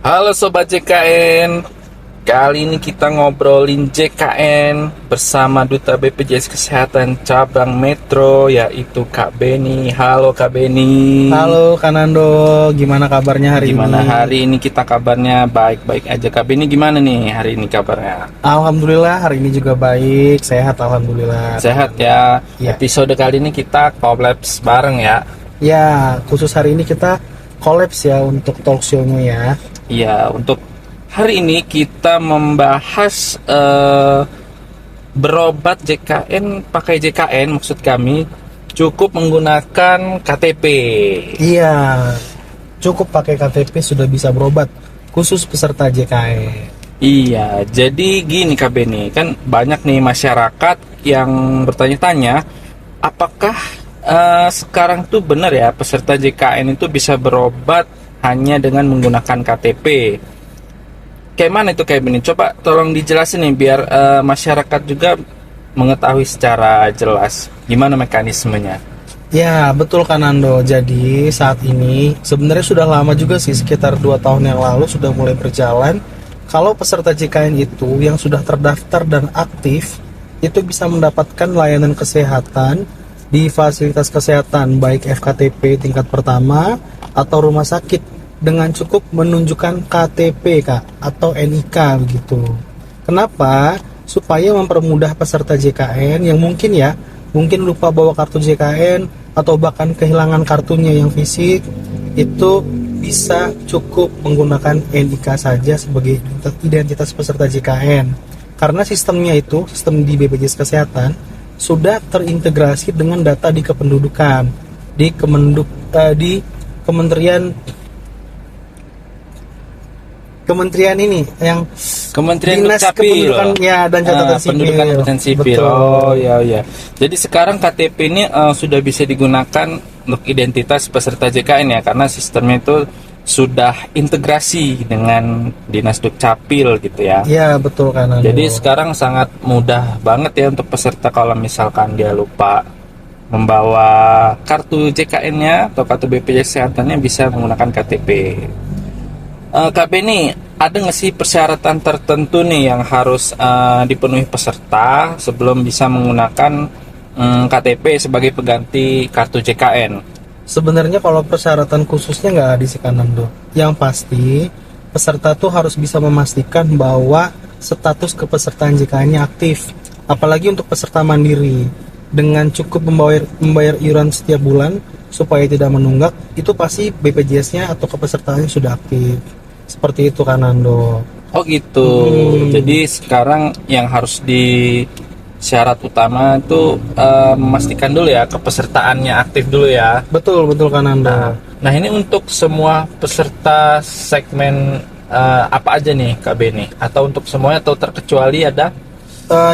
Halo Sobat JKN, kali ini kita ngobrolin JKN bersama Duta BPJS Kesehatan Cabang Metro, yaitu Kak Beni. Halo Kak Beni. Halo Kanando, gimana kabarnya hari ini? Gimana hari ini kita kabarnya? Baik-baik aja. Kak Beni gimana nih hari ini kabarnya? Alhamdulillah hari ini juga baik, sehat alhamdulillah. Sehat ya? Ya. Episode kali ini kita collabs bareng ya? Ya, khusus hari ini kita collabs ya untuk talk show-nya ya. Iya, untuk hari ini kita membahas berobat JKN, pakai JKN maksud kami cukup menggunakan KTP. Iya, cukup pakai KTP sudah bisa berobat, khusus peserta JKN. Iya, jadi gini Kak Beni, kan banyak nih masyarakat yang bertanya-tanya, apakah sekarang tuh benar ya peserta JKN itu bisa berobat hanya dengan menggunakan KTP? Kayak mana itu Kak Beni? Coba tolong dijelasin nih biar masyarakat juga mengetahui secara jelas gimana mekanismenya. Ya, betul Kanando. Jadi saat ini sebenarnya sudah lama juga sih, sekitar 2 tahun yang lalu sudah mulai berjalan. Kalau peserta JKN itu yang sudah terdaftar dan aktif itu bisa mendapatkan layanan kesehatan di fasilitas kesehatan baik FKTP tingkat pertama atau rumah sakit dengan cukup menunjukkan KTP Kak atau NIK begitu. Kenapa? Supaya mempermudah peserta JKN yang mungkin lupa bawa kartu JKN atau bahkan kehilangan kartunya yang fisik, itu bisa cukup menggunakan NIK saja sebagai identitas peserta JKN. Karena sistemnya itu, sistem di BPJS Kesehatan sudah terintegrasi dengan data di kependudukan di Kementerian ini yang Kementerian Dinas Dukcapil Kependudukan ya dan catatan sipil. Pendudukan dan sipil. Betul. Oh ya. Jadi sekarang KTP ini sudah bisa digunakan untuk identitas peserta JKN ya, karena sistemnya itu sudah integrasi dengan Dinas Dukcapil gitu ya. Iya betul kan. Jadi sekarang sangat mudah banget ya untuk peserta kalau misalkan dia lupa membawa kartu JKN-nya atau kartu BPJS Kesehatannya bisa menggunakan KTP. Kak Beni, ada nggak sih persyaratan tertentu nih yang harus dipenuhi peserta sebelum bisa menggunakan KTP sebagai pengganti kartu JKN? Sebenarnya kalau persyaratan khususnya nggak ada sih Kanando. Yang pasti peserta tuh harus bisa memastikan bahwa status kepesertaan JKN-nya aktif. Apalagi untuk peserta mandiri dengan cukup membayar iuran setiap bulan supaya tidak menunggak, itu pasti BPJS-nya atau kepesertaannya sudah aktif. Seperti itu kan Nando. Oh gitu. Jadi sekarang yang harus di syarat utama itu memastikan dulu ya kepesertaannya aktif dulu ya. Betul kan Nando. Nah ini untuk semua peserta segmen apa aja nih Kak Beni? Atau untuk semuanya atau terkecuali ada?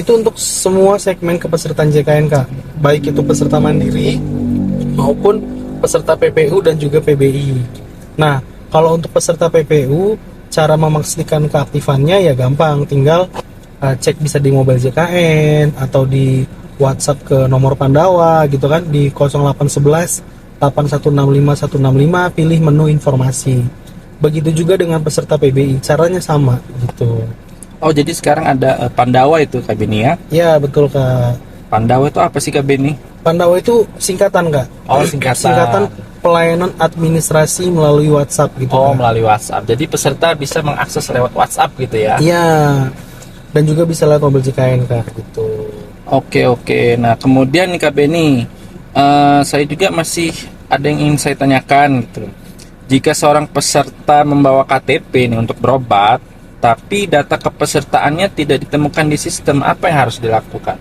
Itu untuk semua segmen kepesertaan JKN Kak. Baik itu peserta mandiri maupun peserta PPU dan juga PBI. Nah, kalau untuk peserta PPU, cara memastikan keaktifannya ya gampang, tinggal cek bisa di mobile JKN atau di WhatsApp ke nomor Pandawa gitu kan, di 0811 8165 165, pilih menu informasi. Begitu juga dengan peserta PBI, caranya sama gitu. Oh jadi sekarang ada Pandawa itu Kak Beni ya? Ya betul Kak. Pandawa itu apa sih Kak Beni? Pandawa itu singkatan Kak. Oh singkatan. Singkatan pelayanan administrasi melalui WhatsApp gitu. Oh Kak. melalui WhatsApp. Jadi peserta bisa mengakses lewat WhatsApp gitu ya? Iya. Dan juga bisa lewat mobil JKN Kak gitu. Oke. Nah kemudian nih Kak Beni, saya juga masih ada yang ingin saya tanyakan gitu. Jika seorang peserta membawa KTP nih untuk berobat, tapi data kepesertaannya tidak ditemukan di sistem, apa yang harus dilakukan?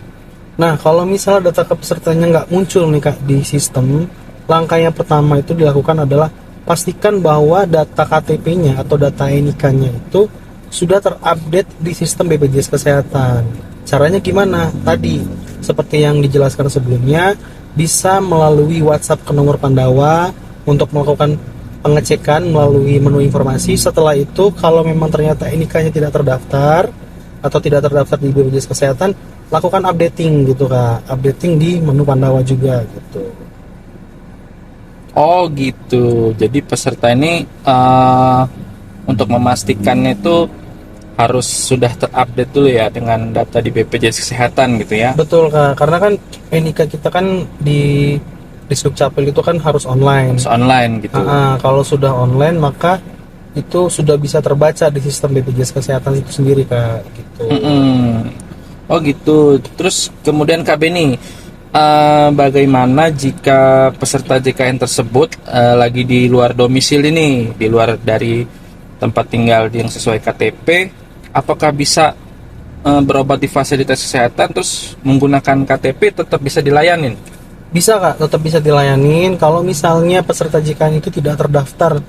Nah, kalau misalnya data kepesertaannya nggak muncul nih Kak di sistem, langkah yang pertama itu dilakukan adalah pastikan bahwa data KTP-nya atau data NIK-nya itu sudah terupdate di sistem BPJS Kesehatan. Caranya gimana? Tadi, seperti yang dijelaskan sebelumnya, bisa melalui WhatsApp ke nomor Pandawa untuk melakukan pengecekan melalui menu informasi. Setelah itu, kalau memang ternyata NIK-nya tidak terdaftar atau tidak terdaftar di BPJS Kesehatan, lakukan updating gitu Kak. Updating di menu Pandawa juga gitu. Oh gitu. Jadi peserta ini untuk memastikannya itu harus sudah terupdate dulu ya dengan data di BPJS Kesehatan gitu ya. Betul Kak, karena kan NIK kita kan di Disdukcapil itu kan harus online. Harus online gitu. Kalau sudah online maka itu sudah bisa terbaca di sistem BPJS Kesehatan itu sendiri Kak, gitu. Oh gitu. Terus kemudian Kak Beni, bagaimana jika peserta JKN tersebut lagi di luar domisili nih, di luar dari tempat tinggal yang sesuai KTP, apakah bisa berobat di fasilitas kesehatan terus menggunakan KTP tetap bisa dilayanin? Bisa Kak, tetap bisa dilayanin kalau misalnya peserta JKN itu tidak terdaftar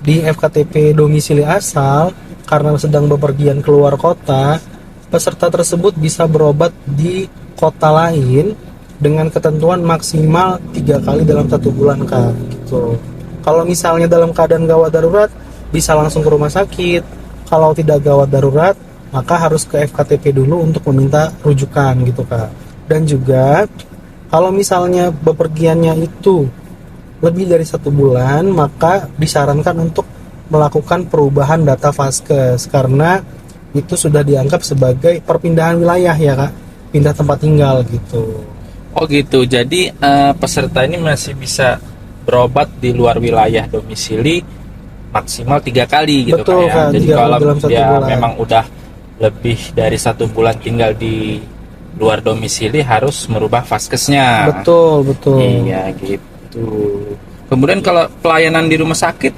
di FKTP domisili asal karena sedang bepergian keluar kota, peserta tersebut bisa berobat di kota lain dengan ketentuan maksimal 3 kali dalam 1 bulan Kak, gitu. Kalau misalnya dalam keadaan gawat darurat bisa langsung ke rumah sakit, kalau tidak gawat darurat maka harus ke FKTP dulu untuk meminta rujukan gitu Kak. Dan juga kalau misalnya bepergiannya itu lebih dari 1 bulan, maka disarankan untuk melakukan perubahan data Vaskes karena itu sudah dianggap sebagai perpindahan wilayah ya Kak, pindah tempat tinggal gitu. Oh gitu. Jadi peserta ini masih bisa berobat di luar wilayah domisili maksimal 3 kali gitu. Betul, Kak ya. Kak, Jadi 3 kali kalau dalam 1 dia bulan. memang udah lebih dari 1 bulan tinggal di luar domisili harus merubah Vaskesnya. Betul. Iya gitu. Kemudian kalau pelayanan di rumah sakit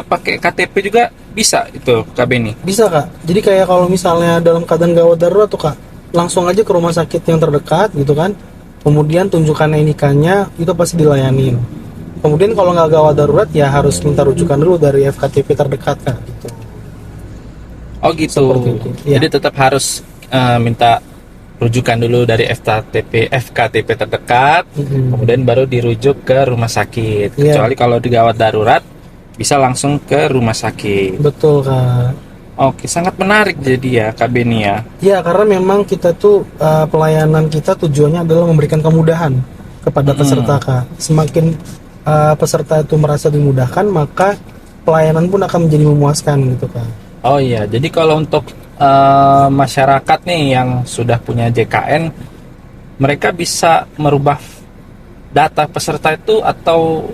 pakai KTP juga bisa itu Kak Beni? Bisa Kak. Jadi kayak kalau misalnya dalam keadaan gawat darurat tuh Kak, langsung aja ke rumah sakit yang terdekat gitu kan. Kemudian tunjukkan NIK-nya, itu pasti dilayanin. Kemudian kalau nggak gawat darurat ya harus minta rujukan dulu dari FKTP terdekat Kak gitu. Oh gitu. Seperti itu, ya. Jadi tetap harus minta rujukan dulu dari FKTP terdekat, kemudian baru dirujuk ke rumah sakit. Iya. Kecuali kalau di gawat darurat bisa langsung ke rumah sakit. Betul Kak. Oke, sangat menarik jadi ya Kak Beni ya. Ya karena memang kita tuh pelayanan kita tujuannya adalah memberikan kemudahan kepada peserta Kak. Semakin peserta itu merasa dimudahkan, maka pelayanan pun akan menjadi memuaskan gitu Kak. Oh iya, jadi kalau untuk masyarakat nih yang sudah punya JKN, mereka bisa merubah data peserta itu atau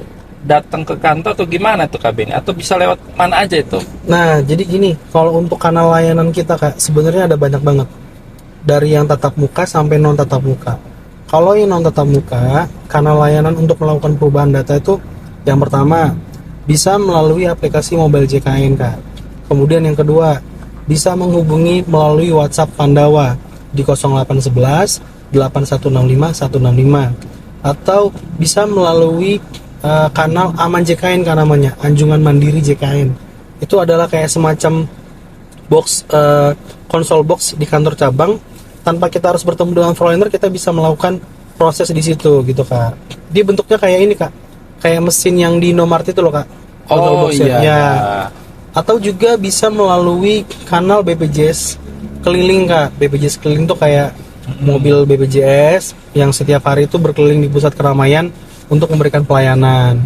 datang ke kantor atau gimana tuh Kak Beni? Atau bisa lewat mana aja itu? Nah, jadi gini, kalau untuk kanal layanan kita Kak, sebenarnya ada banyak banget. Dari yang tatap muka sampai non tatap muka. Kalau yang non tatap muka, kanal layanan untuk melakukan perubahan data itu yang pertama, bisa melalui aplikasi mobile JKN Kak. Kemudian yang kedua, bisa menghubungi melalui WhatsApp Pandawa di 0811 8165 165 atau bisa melalui kanal Aman JKN kan namanya, Anjungan Mandiri JKN. Itu adalah kayak semacam box konsol box di kantor cabang, tanpa kita harus bertemu dengan frontliner, kita bisa melakukan proses di situ gitu Kak. Dia bentuknya kayak ini Kak, kayak mesin yang di Indomaret itu loh Kak. Konsol Oh box-nya. iya. Ya. Atau juga bisa melalui kanal BPJS keliling Kak. BPJS keliling tuh kayak mobil BPJS yang setiap hari itu berkeliling di pusat keramaian untuk memberikan pelayanan.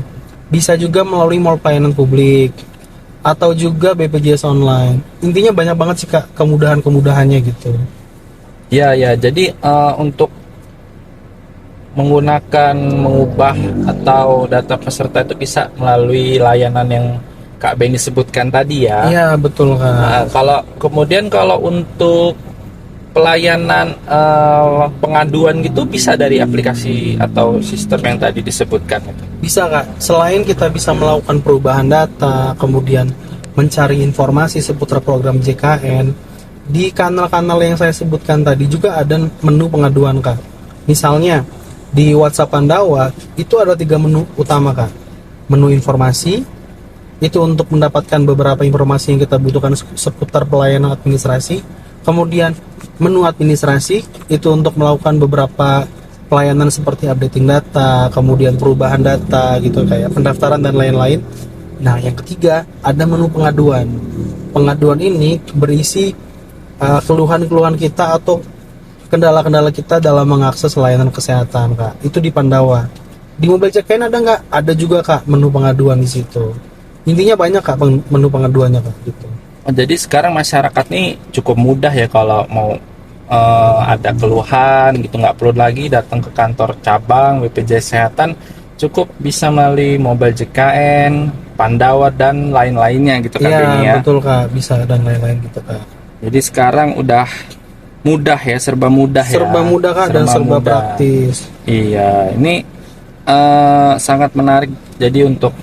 Bisa juga melalui mall pelayanan publik atau juga BPJS online. Intinya banyak banget sih Kak kemudahan-kemudahannya gitu. Ya ya, jadi untuk mengubah atau data peserta itu bisa melalui layanan yang Kak Beni sebutkan tadi ya. Iya betul Kak. Nah, kalau untuk pelayanan pengaduan gitu bisa dari aplikasi atau sistem yang tadi disebutkan itu. Bisa Kak, selain kita bisa melakukan perubahan data, kemudian mencari informasi seputar program JKN, di kanal-kanal yang saya sebutkan tadi juga ada menu pengaduan Kak. Misalnya di WhatsApp Pandawa itu ada 3 menu utama Kak. Menu informasi itu untuk mendapatkan beberapa informasi yang kita butuhkan seputar pelayanan administrasi. Kemudian menu administrasi itu untuk melakukan beberapa pelayanan seperti updating data, kemudian perubahan data gitu kayak pendaftaran dan lain-lain. Nah, yang ketiga ada menu pengaduan. Pengaduan ini berisi keluhan-keluhan kita atau kendala-kendala kita dalam mengakses layanan kesehatan Kak. Itu di Pandawa. Di Mobile JKN ada nggak? Ada juga Kak menu pengaduan di situ. Intinya banyak Kak menu pengaduannya Kak gitu. Oh, jadi sekarang masyarakat nih cukup mudah ya kalau mau ada keluhan gitu, nggak perlu lagi datang ke kantor cabang BPJS Kesehatan, cukup bisa melalui mobile JKN, Pandawa dan lain-lainnya gitu Kak Beni Iya ya. betul Kak, bisa dan lain-lain gitu Kak. Jadi sekarang udah mudah ya, serba mudah ya. Serba mudah Kak dan serba mudah. praktis. Iya, ini sangat menarik. Jadi untuk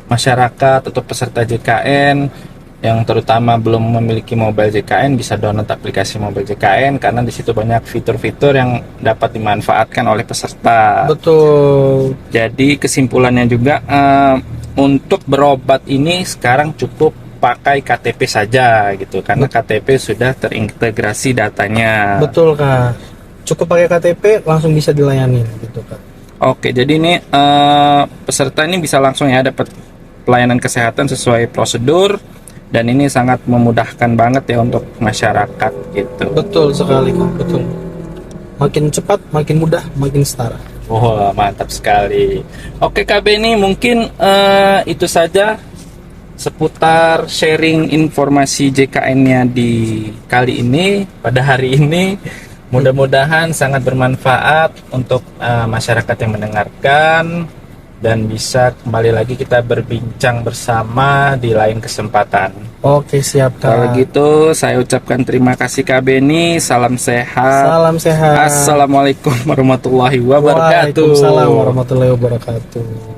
masyarakat atau peserta JKN yang terutama belum memiliki mobile JKN bisa download aplikasi mobile JKN karena di situ banyak fitur-fitur yang dapat dimanfaatkan oleh peserta. Betul. Jadi kesimpulannya juga untuk berobat ini sekarang cukup pakai KTP saja gitu karena KTP sudah terintegrasi datanya. Betul Kak. Cukup pakai KTP langsung bisa dilayani gitu Kak. Oke, jadi ini peserta ini bisa langsung ya dapat pelayanan kesehatan sesuai prosedur dan ini sangat memudahkan banget ya untuk masyarakat gitu. Betul sekali Kak, betul. Makin cepat, makin mudah, makin setara. Wah, mantap sekali. Oke Kak Beni, mungkin itu saja seputar sharing informasi JKN-nya di kali ini pada hari ini. Mudah-mudahan sangat bermanfaat untuk masyarakat yang mendengarkan dan bisa kembali lagi kita berbincang bersama di lain kesempatan. Oke siap Kak. Kalau gitu saya ucapkan terima kasih Kak Beni, salam sehat. Salam sehat. Assalamualaikum warahmatullahi wabarakatuh. Waalaikumsalam warahmatullahi wabarakatuh.